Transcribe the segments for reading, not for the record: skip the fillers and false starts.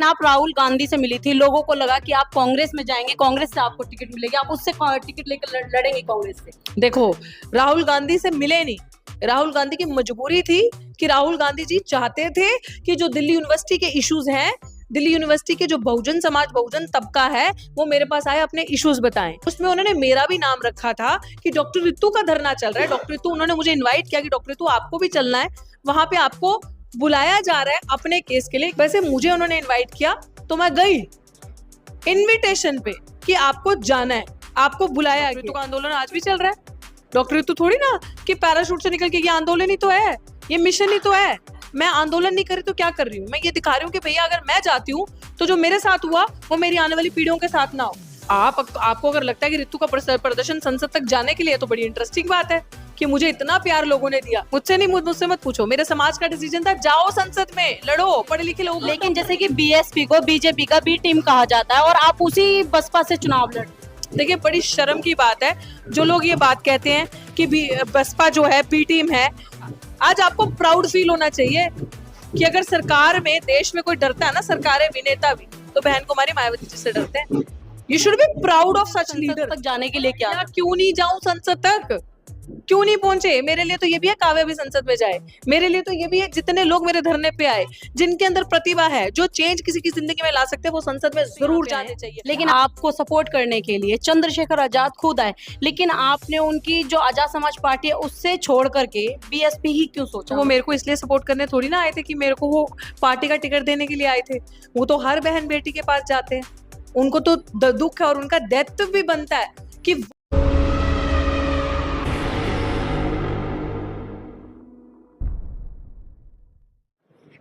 आप राहुल गांधी से मिली थी, लोगों को लगा कि आप कांग्रेस में जाएंगे, कांग्रेस से आपको टिकट मिलेगी, आप उससे टिकट लेकर लड़ेंगे कांग्रेस से। देखो, राहुल गांधी से मिले नहीं, राहुल गांधी की मजबूरी थी कि राहुल गांधी जी चाहते थे कि जो दिल्ली यूनिवर्सिटी के इश्यूज हैं, दिल्ली यूनिवर्सिटी के जो बहुजन समाज, बहुजन तबका है, वो मेरे पास आए, अपने इश्यूज बताएं। उसमें उन्होंने मेरा भी नाम रखा था कि डॉक्टर रितु का धरना चल रहा है, डॉक्टर रितु, उन्होंने मुझे इन्वाइट किया कि डॉक्टर रितु आपको भी चलना है, वहां पे आपको बुलाया जा रहा है अपने केस के लिए। वैसे मुझे उन्होंने इन्वाइट किया तो मैं गई इनविटेशन पे कि आपको जाना है, आपको बुलाया है। रितु का आंदोलन आज भी चल रहा है। डॉक्टर रितु थोड़ी ना कि पैराशूट से निकल के, ये आंदोलन ही तो है, ये मिशन ही तो है। मैं आंदोलन नहीं कर रही तो क्या कर रही हूँ? मैं ये दिखा रही हूँ कि भैया अगर मैं जाती हूँ तो जो मेरे साथ हुआ वो मेरी आने वाली पीढ़ियों के साथ ना हो। आपको अगर लगता है कि रितु का प्रदर्शन संसद तक जाने के लिए, तो बड़ी इंटरेस्टिंग बात है कि मुझे इतना प्यार लोगों ने दिया। मुझसे मत पूछो, मेरे समाज का डिसीजन था, जाओ संसद में लड़ो, पढ़े लिखे लोग। लेकिन जैसे कि बीएसपी को बीजेपी का बी टीम कहा जाता है और आप उसी बसपा से चुनाव लड़। देखिए, बड़ी शर्म की बात है जो लोग ये बात कहते हैं कि बसपा जो है बी टीम है। आज आपको प्राउड फील होना चाहिए कि अगर सरकार में, देश में कोई डरता है ना, सरकार है विनेता भी, तो बहन कुमारी मायावती जी से डरते हैं। You should be proud of such leader. तक जाने के लिए क्या क्यों नहीं जाऊं संसद तक? क्यों नहीं पहुंचे? मेरे लिए तो ये भी है काव्या भी संसद में जाए, मेरे लिए तो ये भी है जितने लोग मेरे धरने पे आए, जिनके अंदर प्रतिभा है, जो चेंज किसी की जिंदगी में ला सकते हैं, वो संसद में जरूर जाने चाहिए। लेकिन आपको सपोर्ट करने के लिए चंद्रशेखर आजाद खुद आए, लेकिन आपने उनकी जो आजाद समाज पार्टी है उससे छोड़ करके बीएसपी ही क्यों सोचा? वो मेरे को इसलिए सपोर्ट करने थोड़ी ना आए थे कि मेरे को वो पार्टी का टिकट देने के लिए आए थे। वो तो हर बहन बेटी के पास जाते हैं, उनको तो दुख है और उनका दायित्व भी बनता है कि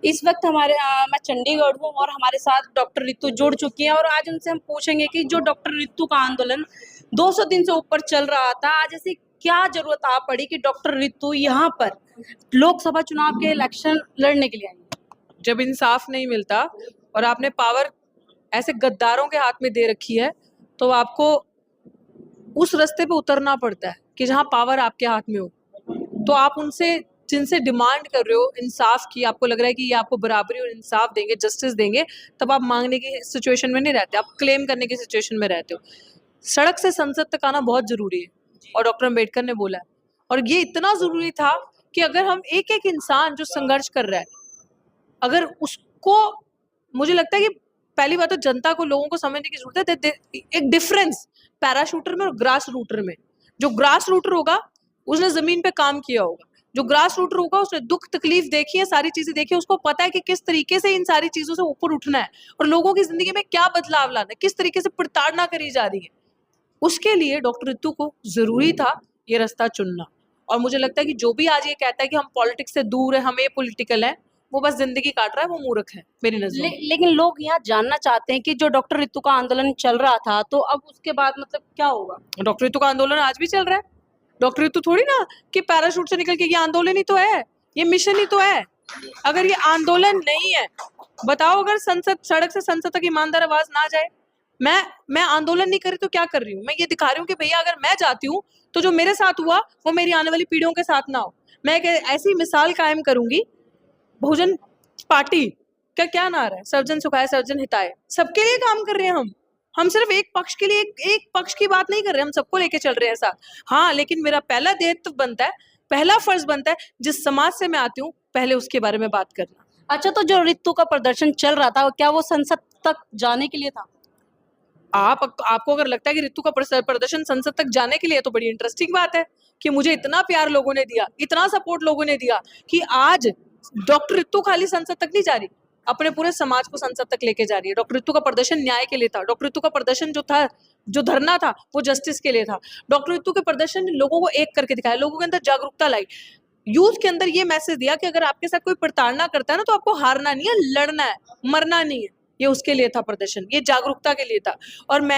इस वक्त मैं चंडीगढ़ हूँ और हमारे साथ डॉक्टर रितु जुड़ चुकी हैं और आज उनसे हम पूछेंगे कि जो डॉक्टर रितु का आंदोलन 200 दिन से ऊपर चल रहा था, आज ऐसी क्या जरूरत आ पड़ी कि डॉक्टर रितु यहाँ पर लोकसभा चुनाव के इलेक्शन लड़ने के लिए आई? जब इंसाफ नहीं मिलता और आपने पावर ऐसे गद्दारों के हाथ में दे रखी है, तो आपको उस रास्ते पे उतरना पड़ता है कि जहाँ पावर आपके हाथ में हो। तो आप उनसे, जिनसे डिमांड कर रहे हो इंसाफ की, आपको लग रहा है कि ये आपको बराबरी और इंसाफ देंगे, जस्टिस देंगे, तब आप मांगने की सिचुएशन में नहीं रहते, आप क्लेम करने की सिचुएशन में रहते हो। सड़क से संसद तक आना बहुत जरूरी है और डॉक्टर अम्बेडकर ने बोला है, और ये इतना जरूरी था कि अगर हम एक एक इंसान जो संघर्ष कर रहा है, अगर उसको, मुझे लगता है कि पहली बात तो जनता को, लोगों को समझने की जरूरत है एक डिफरेंस पैराशूटर में और ग्रास रूटर में। जो ग्रास रूटर होगा उसने जमीन पे काम किया होगा, जो ग्रास रूटर होगा उसने दुख तकलीफ देखी है, सारी चीजें देखी है, उसको पता है कि किस तरीके से इन सारी चीजों से ऊपर उठना है और लोगों की जिंदगी में क्या बदलाव लाना है, किस तरीके से प्रताड़ना करी जा रही है। उसके लिए डॉक्टर रितु को जरूरी था ये रास्ता चुनना। और मुझे लगता है कि जो भी आज ये कहता है कि हम पॉलिटिक्स से दूर है, हम ये पॉलिटिकल है, वो बस जिंदगी काट रहा है, वो मूर्ख है मेरी नजर में। लेकिन लोग यहाँ जानना चाहते हैं कि जो डॉक्टर रितु का आंदोलन चल रहा था, तो अब उसके बाद मतलब क्या होगा? डॉक्टर रितु का आंदोलन आज भी चल रहा है। डॉक्टर रितु थोड़ी ना कि पैराशूट से निकल के, ये आंदोलन ही तो है, ये मिशन ही तो है। अगर ये आंदोलन नहीं है, बताओ, अगर संसद, सड़क से संसद तक ईमानदार आवाज ना जाए, मैं आंदोलन नहीं कर रही तो क्या कर रही हूँ? मैं ये दिखा रही हूँ कि भैया अगर मैं जाती हूँ तो जो मेरे साथ हुआ वो मेरी आने वाली पीढ़ियों के साथ ना हो। मैं एक ऐसी मिसाल कायम करूंगी। बहुजन पार्टी का क्या नारा है? सर्वजन सुखाय सर्वजन हिताय। सबके लिए काम कर रहे हैं हम सिर्फ एक पक्ष के लिए, एक पक्ष की बात नहीं कर रहे, हम सबको लेके चल रहे हैं साथ। हाँ, लेकिन मेरा पहला दायित्व बनता है, पहला फर्ज बनता है, जिस समाज से मैं आती हूँ, पहले उसके बारे में बात करना। अच्छा, तो जो रितु का प्रदर्शन चल रहा था, क्या वो संसद तक जाने के लिए था? आपको अगर लगता है कि रितु का प्रदर्शन संसद तक जाने के लिए, तो बड़ी इंटरेस्टिंग बात है कि मुझे इतना प्यार लोगों ने दिया, इतना सपोर्ट लोगों ने दिया कि आज डॉक्टर रितु खाली संसद तक नहीं जा रही, अपने पूरे समाज को संसद तक लेके जा रही है। डॉक्टर रितु का प्रदर्शन न्याय के लिए था, डॉक्टर रितु का प्रदर्शन जो था, जो धरना था, वो जस्टिस के लिए था। डॉक्टर रितु के प्रदर्शन ने लोगों को एक करके दिखाया, लोगों के अंदर जागरूकता लाई, यूथ के अंदर ये मैसेज दिया कि अगर आपके साथ कोई प्रताड़ना करता है ना, तो आपको हारना नहीं है, लड़ना है, मरना नहीं है। ये उसके लिए था प्रदर्शन, ये जागरूकता के लिए था। और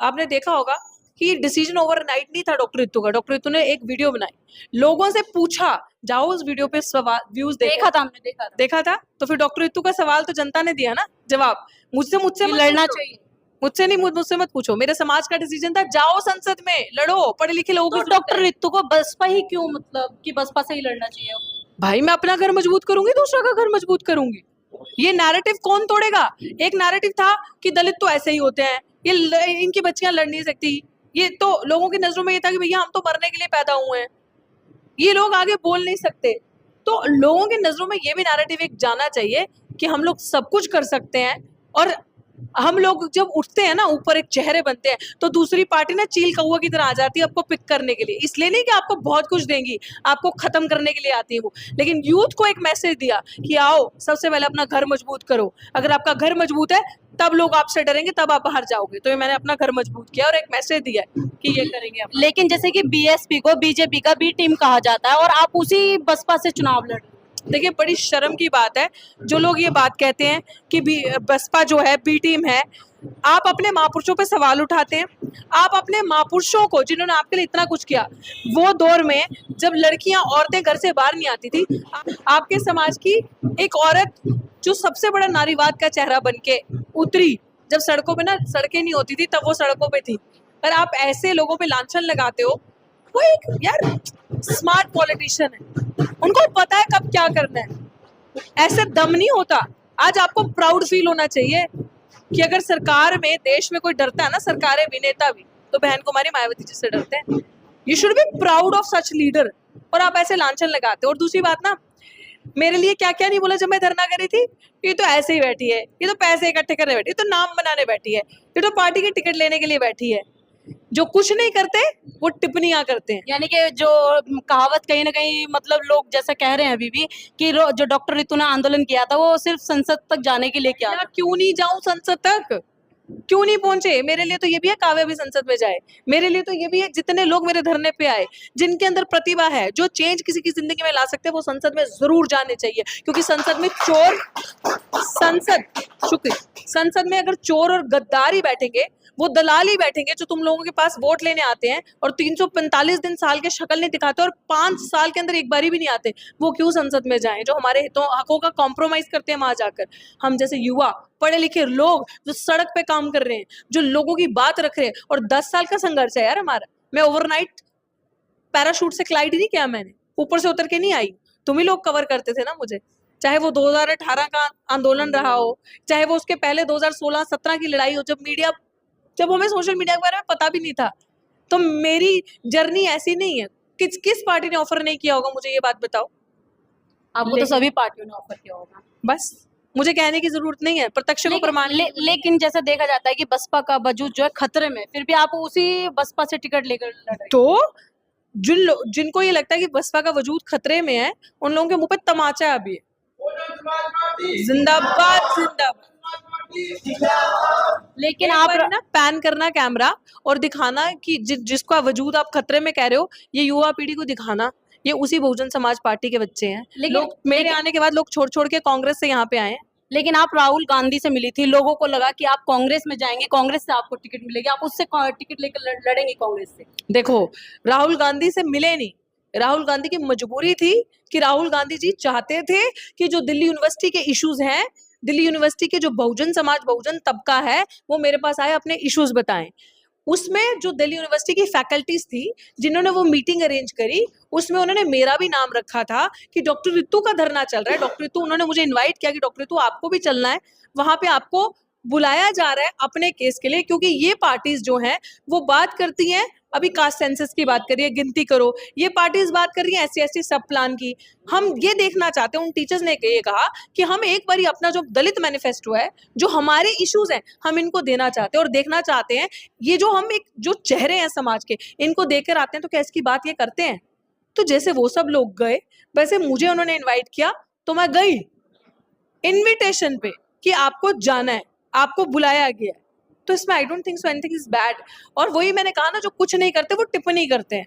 आपने देखा होगा कि डिसीजन ओवरनाइट नहीं था डॉक्टर रितु का। डॉक्टर रितु ने एक वीडियो बनाई, लोगों से पूछा, जाओ उस वीडियो पे सवाल व्यूज देखा था, हमने देखा था। तो फिर डॉक्टर रितु का सवाल तो जनता ने दिया ना जवाब। मुझसे लड़ना चाहिए, मुझसे मत पूछो, मेरे समाज का डिसीजन था, जाओ संसद में लड़ो, पढ़े लिखे लोगों तो डॉक्टर रितु को बसपा ही क्यों, मतलब कि बसपा से ही लड़ना चाहिए? भाई मैं अपना घर मजबूत करूंगी, दूसरा का घर मजबूत करूंगी। ये नैरेटिव कौन तोड़ेगा? एक नैरेटिव था कि दलित तो ऐसे ही होते हैं, इनकी बच्चियां लड़ नहीं सकती, ये तो लोगों की नजरों में ये था कि भैया हम तो मरने के लिए पैदा हुए हैं, ये लोग आगे बोल नहीं सकते। तो लोगों की नजरों में ये भी नैरेटिव एक जाना चाहिए कि हम लोग सब कुछ कर सकते हैं, और हम लोग जब उठते हैं ना ऊपर एक चेहरे बनते हैं, तो दूसरी पार्टी ना चील कौवा की तरह आ जाती है आपको पिक करने के लिए। इसलिए नहीं कि आपको बहुत कुछ देंगी, आपको खत्म करने के लिए आती है वो, लेकिन यूथ को एक मैसेज दिया कि आओ सबसे पहले अपना घर मजबूत करो, अगर आपका घर मजबूत है तब लोग आपसे डरेंगे, तब आप बाहर जाओगे। तो ये मैंने अपना घर मजबूत किया और एक मैसेज दिया है कि ये करेंगे आप। लेकिन जैसे कि बीएसपी को बीजेपी का बी टीम कहा जाता है और आप उसी बसपा से चुनाव लड़ रहे हैं। देखिए बड़ी शर्म की बात है जो लोग ये बात कहते हैं कि बसपा जो है बी टीम है। आप अपने महापुरुषों पे सवाल उठाते हैं, आप अपने महापुरुषों को जिन्होंने आपके लिए इतना कुछ किया, वो दौर में जब लड़कियां औरतें घर से बाहर नहीं आती थी, आपके समाज की एक औरत जो सबसे बड़ा नारीवाद का चेहरा बन के उतरी, जब सड़कों पे ना सड़कें नहीं होती थी तब वो सड़कों पे थी, और आप ऐसे लोगों पे लांछन लगाते हो। वो एक यार स्मार्ट पॉलिटिशियन है, उनको पता है कब क्या करना है, ऐसे दम नहीं होता। आज आपको प्राउड फील होना चाहिए कि अगर सरकार में देश में कोई डरता है ना, सरकार भी नेता भी, तो बहन कुमारी मायावती जी से डरते हैं। You should be proud of such leader, और आप ऐसे लांछन लगाते हो। और दूसरी बात ना, मेरे लिए क्या क्या नहीं बोला जब मैं धरना करी थी, ये तो ऐसे ही बैठी है, ये तो पैसे इकट्ठे करने बैठी है, ये तो नाम बनाने बैठी है, ये तो पार्टी की टिकट लेने के लिए बैठी है। जो कुछ नहीं करते वो टिप्पणियां करते हैं। यानी कि जो कहावत कहीं ना कहीं मतलब लोग जैसा कह रहे हैं अभी भी कि जो डॉक्टर रितु ने आंदोलन किया था वो सिर्फ संसद तक जाने के लिए किया था। क्यों नहीं जाऊं संसद तक, क्यों नहीं पहुंचे? मेरे लिए तो ये भी है काव्या भी संसद में जाए, मेरे लिए तो ये भी है जितने लोग मेरे धरने पे आए, जिनके अंदर प्रतिभा है, जो चेंज किसी की जिंदगी में ला सकते हैं, वो संसद में जरूर जाने चाहिए। क्योंकि संसद में संसद में अगर चोर और गद्दार ही बैठेंगे, वो दलाल ही बैठेंगे जो तुम लोगों के पास वोट लेने आते हैं और 345 दिन साल के शक्ल नहीं दिखाते और 5 साल के अंदर एक बारी भी नहीं आते, वो क्यों संसद में जाएं? जो हमारे हकों का कॉम्प्रोमाइज करते हैं वहां जाकर। हम जैसे युवा पढ़े लिखे लोग जो सड़क पे काम कर रहे हैं, जो लोगों की बात रख रहे हैं, और 10 साल का संघर्ष है यार हमारा। मैं ओवरनाइट पैराशूट से क्लाइड नहीं किया, मैंने ऊपर से उतर के नहीं आई, तुम ही लोग कवर करते थे ना मुझे। चाहे वो 2018 का आंदोलन रहा हो, चाहे वो उसके पहले 2016-17 की लड़ाई हो, जब हमें सोशल मीडिया के बारे में पता भी नहीं था। तो मेरी जर्नी ऐसी नहीं है। किस पार्टी ने ऑफर नहीं किया होगा, मुझे ये बात बताओ। आपको तो सभी पार्टियों ने ऑफर किया होगा। बस मुझे कहने की जरूरत नहीं है, प्रत्यक्ष को प्रमाण। लेकिन जैसा देखा जाता है कि बसपा का वजूद जो है खतरे में, फिर भी आप उसी बसपा से टिकट लेकर लड़ रहे हैं। तो जिनको ये लगता है कि बसपा का वजूद खतरे में है, उन लोगों के मुंह पे तमाचा अभी है। जिंदाबाद जिंदाबाद। लेकिन आप ना पैन करना कैमरा और दिखाना कि जिसका वजूद आप खतरे में कह रहे हो, ये युवा पीढ़ी को दिखाना, ये उसी बहुजन समाज पार्टी के बच्चे हैं। लोग मेरे आने के बाद लोग छोड़ के कांग्रेस से यहाँ पे आए हैं। लेकिन आप राहुल गांधी से मिली थी, लोगों को लगा कि आप कांग्रेस में जाएंगे, कांग्रेस से आपको टिकट मिलेगी, आप उससे टिकट लेकर लड़ेंगे कांग्रेस से। देखो, राहुल गांधी से मिले नहीं, राहुल गांधी की मजबूरी थी कि राहुल गांधी जी चाहते थे कि जो दिल्ली यूनिवर्सिटी के इश्यूज हैं, दिल्ली यूनिवर्सिटी के जो बहुजन समाज बहुजन तबका है, वो मेरे पास आए अपने इश्यूज बताएं। उसमें जो दिल्ली यूनिवर्सिटी की फैकल्टीज थी जिन्होंने वो मीटिंग अरेंज करी, उसमें उन्होंने मेरा भी नाम रखा था कि डॉक्टर रितु का धरना चल रहा है, डॉक्टर रितु, उन्होंने मुझे इनवाइट किया कि डॉक्टर रितु आपको भी चलना है, वहां पे आपको बुलाया जा रहा है अपने केस के लिए। क्योंकि ये पार्टीज जो हैं वो बात करती हैं, अभी कास्ट सेंसस की बात करिए, गिनती करो, ये पार्टीज बात कर रही हैं SC/ST सब प्लान की। हम ये देखना चाहते हैं, उन टीचर्स ने ये कहा कि हम एक बार अपना जो दलित मैनिफेस्टो है, जो हमारे इश्यूज हैं, हम इनको देना चाहते हैं और देखना चाहते हैं ये जो हम एक जो चेहरे हैं समाज के, इनको देकर आते हैं तो क्या इसकी बात ये करते हैं। तो जैसे वो सब लोग गए, वैसे मुझे उन्होंने इन्वाइट किया तो मैं गई इन्विटेशन पे कि आपको जाना है, आपको बुलाया गया है। तो इसमें I don't think so anything is bad. और वही मैंने कहा ना, जो कुछ नहीं करते वो टिप्पणी करते हैं।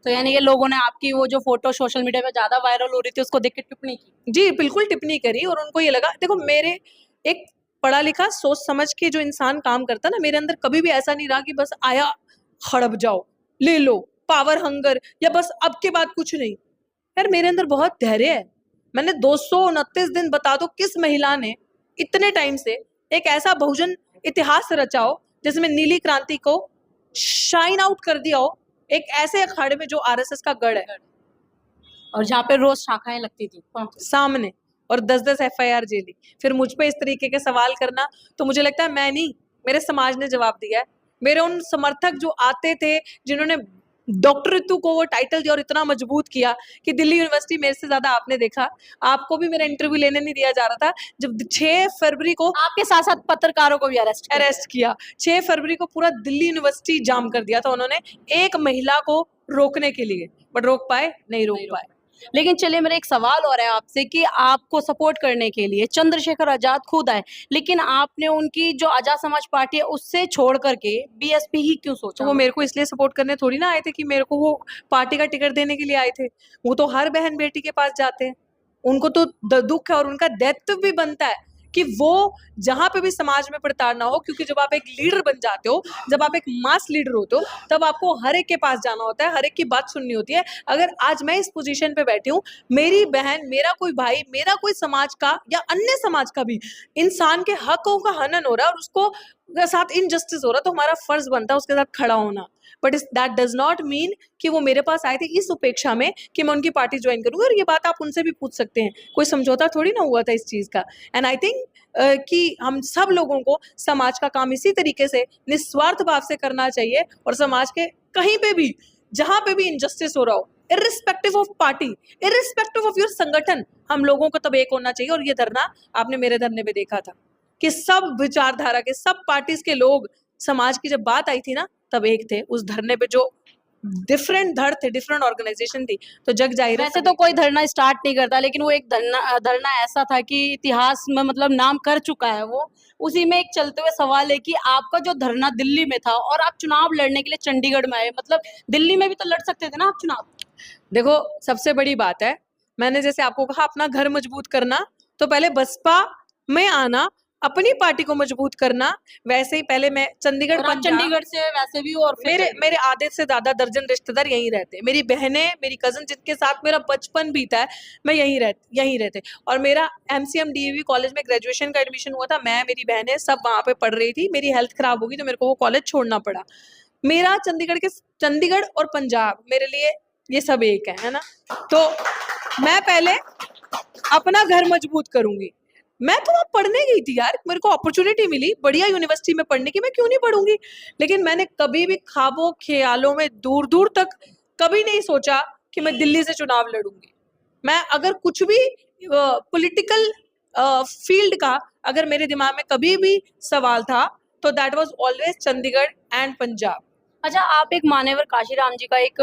तो यानी ये लोगों ने आपकी वो जो फोटो सोशल मीडिया पे ज्यादा वायरल हो रही थी उसको देख के टिप्पणी की? जी बिल्कुल टिप्पणी करी, और उनको ये लगा, देखो मेरे एक पढ़ा लिखा सोच समझ के जो इंसान काम करता ना, मेरे अंदर कभी भी ऐसा नहीं रहा कि बस आया हड़प जाओ, ले लो, पावर हंगर, या बस अब के बाद कुछ नहीं। यार मेरे अंदर बहुत धैर्य है। मैंने 229 दिन, बता दो किस महिला ने इतने टाइम से एक ऐसा बहुजन इतिहास रचाओ जिसमें नीली क्रांति को शाइन आउट कर दिया हो, एक ऐसे अखाड़े में जो RSS का गढ़ है और जहाँ पे रोज शाखाएं लगती थी सामने, और 10-10 FIR झेली, फिर मुझ पे इस तरीके के सवाल करना, तो मुझे लगता है मैं नहीं, मेरे समाज ने जवाब दिया है। मेरे उन समर्थक जो आते थे, जिन्होंने डॉक्टर रितु को वो टाइटल दिया और इतना मजबूत किया कि दिल्ली यूनिवर्सिटी मेरे से ज्यादा आपने देखा, आपको भी मेरा इंटरव्यू लेने नहीं दिया जा रहा था। जब 6 फरवरी को आपके साथ साथ पत्रकारों को भी अरेस्ट किया, 6 फरवरी को पूरा दिल्ली यूनिवर्सिटी जाम कर दिया था उन्होंने एक महिला को रोकने के लिए, बट रोक पाए नहीं, रोक पाए। लेकिन चलिए मेरा एक सवाल और है आपसे कि आपको सपोर्ट करने के लिए चंद्रशेखर आजाद खुद आए, लेकिन आपने उनकी जो आजाद समाज पार्टी है उससे छोड़ करके बीएसपी ही क्यों सोचा? तो वो मेरे को इसलिए सपोर्ट करने थोड़ी ना आए थे कि मेरे को वो पार्टी का टिकट देने के लिए आए थे। वो तो हर बहन बेटी के पास जाते हैं, उनको तो दुख है और उनका दायित्व भी बनता है कि वो जहां पे भी समाज में प्रताड़ना हो, क्योंकि जब आप एक लीडर बन जाते हो, जब आप एक मास लीडर होते हो, तब आपको हर एक के पास जाना होता है, हर एक की बात सुननी होती है। अगर आज मैं इस पोजीशन पे बैठी हूँ, मेरी बहन, मेरा कोई भाई, मेरा कोई समाज का या अन्य समाज का भी इंसान के हकों का हनन हो रहा है और उसको साथ इनजस्टिस हो रहा है, तो हमारा फर्ज बनता है उसके साथ खड़ा होना। But that does not mean कि वो मेरे पास आए थे इस उपेक्षा में कि मैं उनकी पार्टी ज्वाइन करूंगी, और ये बात आप उनसे भी पूछ सकते हैं, कोई समझौता थोड़ी ना हुआ था इस चीज का। एंड आई थिंक कि हम सब लोगों को समाज का काम इसी तरीके से निस्वार्थ भाव से करना चाहिए, और समाज के कहीं पे भी जहां पे भी इनजस्टिस हो रहा हो, irrespective of party, irrespective of your संगठन, हम लोगों को तब एक होना चाहिए। और ये धरना आपने मेरे धरने पे देखा था कि सब विचारधारा के, सब पार्टीज के लोग, समाज की जब बात आई थी ना, तब एक थे। उस धरने पे जो डिफरेंट धड़ थे, डिफरेंट ऑर्गेनाइजेशन थी, तो जग जाहिर है वैसे तो कोई धरना स्टार्ट नहीं करता, लेकिन वो एक धरना ऐसा था कि इतिहास में मतलब नाम कर चुका है वो। उसी में एक चलते हुए सवाल है कि आपका जो धरना दिल्ली में था और आप चुनाव लड़ने के लिए चंडीगढ़ में आए, मतलब दिल्ली में भी तो लड़ सकते थे ना आप चुनाव? देखो, सबसे बड़ी बात है, मैंने जैसे आपको कहा अपना घर मजबूत करना, तो पहले बसपा में आना, अपनी पार्टी को मजबूत करना। वैसे ही पहले मैं चंडीगढ़, और आप चंडीगढ़ से वैसे भी, और फिर मेरे आधे से ज्यादा दर्जन रिश्तेदार यहीं रहते हैं, मेरी बहनें, मेरी कजन जिनके साथ मेरा बचपन बीता है, मैं यहीं रहते। और मेरा MCM DAV कॉलेज में ग्रेजुएशन का एडमिशन हुआ था, मैं, मेरी बहनें सब वहां पे पढ़ रही थी। मेरी हेल्थ खराब होगी तो मेरे को वो कॉलेज छोड़ना पड़ा। मेरा चंडीगढ़ और पंजाब मेरे लिए ये सब एक है ना। तो मैं पहले अपना घर मजबूत करूंगी। मैं तो वहां पढ़ने गई थी यार, मेरे को अपॉर्चुनिटी मिली बढ़िया यूनिवर्सिटी में पढ़ने की, मैं क्यों नहीं पढ़ूंगी? लेकिन मैंने कभी भी ख्वाबों ख्यालों में दूर दूर तक कभी नहीं सोचा कि मैं दिल्ली से चुनाव लड़ूंगी। मैं अगर कुछ भी पॉलिटिकल फील्ड का अगर मेरे दिमाग में कभी भी सवाल था, तो that was always Chandigarh and Punjab. अच्छा, आप एक मान्यवर काशीराम जी का एक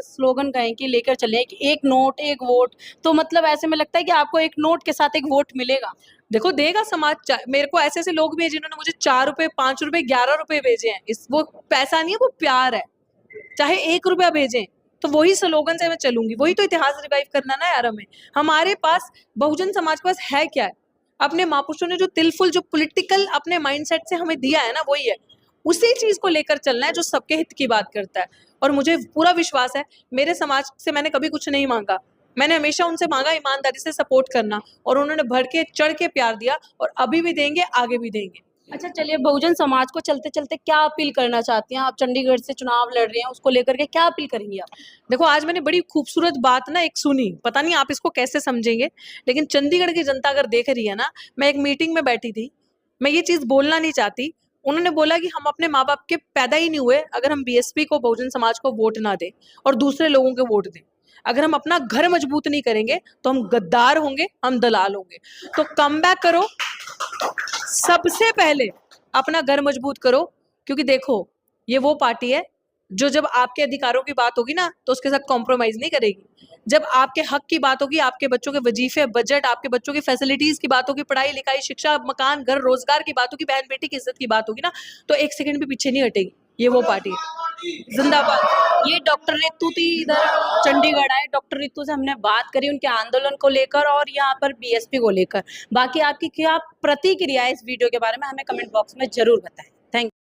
स्लोगन कहें कि लेकर चले कि एक नोट एक वोट, तो मतलब ऐसे में लगता है कि आपको एक नोट के साथ एक वोट मिलेगा? देखो, देगा समाज। मेरे को ऐसे ऐसे लोग भी हैं जिन्होंने मुझे 4 रुपए, 5 रुपए, 11 रुपए भेजे हैं। वो पैसा नहीं है, वो प्यार है। चाहे 1 रुपया भेजें, तो वही स्लोगन से मैं चलूंगी। वही तो इतिहास रिवाइव करना ना यार हमें। हमारे पास, बहुजन समाज के पास है क्या है? अपने महापुरुषों ने जो तिलफुल, जो पॉलिटिकल अपने माइंडसेट से हमें दिया है ना, वही है। उसी चीज को लेकर चलना है जो सबके हित की बात करता है। और मुझे पूरा विश्वास है, मेरे समाज से मैंने कभी कुछ नहीं मांगा। मैंने हमेशा उनसे मांगा ईमानदारी से सपोर्ट करना, और उन्होंने बढ़ के चढ़ के प्यार दिया, और अभी भी देंगे, आगे भी देंगे। अच्छा चलिए, बहुजन समाज को चलते चलते क्या अपील करना चाहती हैं आप? चंडीगढ़ से चुनाव लड़ रही हैं, उसको लेकर के क्या अपील करेंगी आप? देखो, आज मैंने बड़ी खूबसूरत बात ना एक सुनी, पता नहीं आप इसको कैसे समझेंगे, लेकिन चंडीगढ़ की जनता अगर देख रही है ना, मैं एक मीटिंग में बैठी थी, मैं ये चीज बोलना नहीं चाहती। उन्होंने बोला कि हम अपने माँ बाप के पैदा ही नहीं हुए अगर हम BSP को, बहुजन समाज को वोट ना दें और दूसरे लोगों के वोट दें। अगर हम अपना घर मजबूत नहीं करेंगे तो हम गद्दार होंगे, हम दलाल होंगे। तो कम बैक करो, सबसे पहले अपना घर मजबूत करो, क्योंकि देखो, ये वो पार्टी है जो जब आपके अधिकारों की बात होगी ना, तो उसके साथ कॉम्प्रोमाइज नहीं करेगी। जब आपके हक की बात होगी, आपके बच्चों के वजीफे, बजट, आपके बच्चों की फैसिलिटीज की बात होगी, पढ़ाई लिखाई, शिक्षा, मकान, घर, रोजगार की बात होगी, बहन बेटी की इज्जत की बात होगी ना, तो 1 सेकंड भी पीछे नहीं हटेगी। ये वो पार्टी है। जिंदाबाद। ये डॉक्टर रितु थी, इधर चंडीगढ़ आए। डॉक्टर रितु से हमने बात करी उनके आंदोलन को लेकर और यहाँ पर BSP को लेकर। बाकी आपकी क्या प्रतिक्रिया है इस वीडियो के बारे में, हमें कमेंट बॉक्स में जरूर बताएं। Thank you.